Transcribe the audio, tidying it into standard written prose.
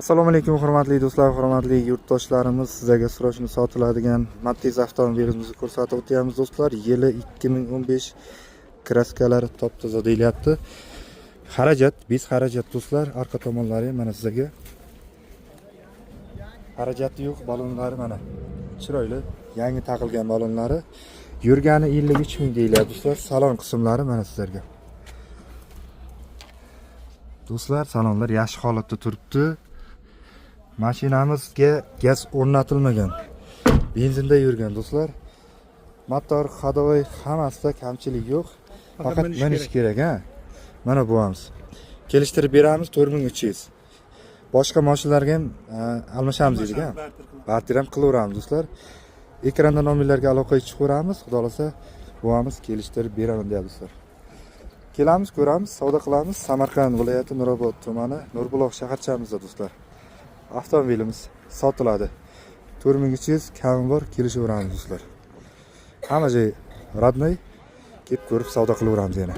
Assalomu alaykum hurmatli do'stlar, hurmatli yurtdoshlarimiz. Sizlarga srochni sotiladigan Matiz avtomobilimizni ko'rsatib o'tyapmiz do'stlar. Yili 2015 kraskalari top-toza deyilyapti. Xarajat, biz xarajat do'stlar. Arqa tomonlari mana sizlarga. Xarajati yo'q balonlari mana. Chiroyli, yangi taqilgan balonlari. Yurgani 53 ming deyilyapti do'stlar. Salon qismlari mana sizlarga. Do'stlar, salonlar yaxshi holatda turibdi. Mashinamizga gaz o'rnatilmagan. Benzinda yurgan do'stlar. Motor, ходовой hammasida kamchilik yo'q. Faqat minish kerak, ha. Mana bu ham. Kelishtirib beramiz 4300. Boshqa mashinalarga ham almashamiz dedik-a. Barter ham qilaveramiz do'stlar. Ekranda nomerlarga aloqa chiqib ko'ramiz. Xudo xolasa, bu ham kelishtirib beraman deyapti do'stlar. Kelamiz, ko'ramiz, savdo qilamiz. Samarqand viloyati Nurobod tumani, Nurbuloq shaharchamizda do'stlar. Avtomobilimiz sotiladi. 4300 kami bor, kelishaveramiz do'stlar. Hamma joy radnoy. Kelib ko'rib savdo qilaveramiz yana.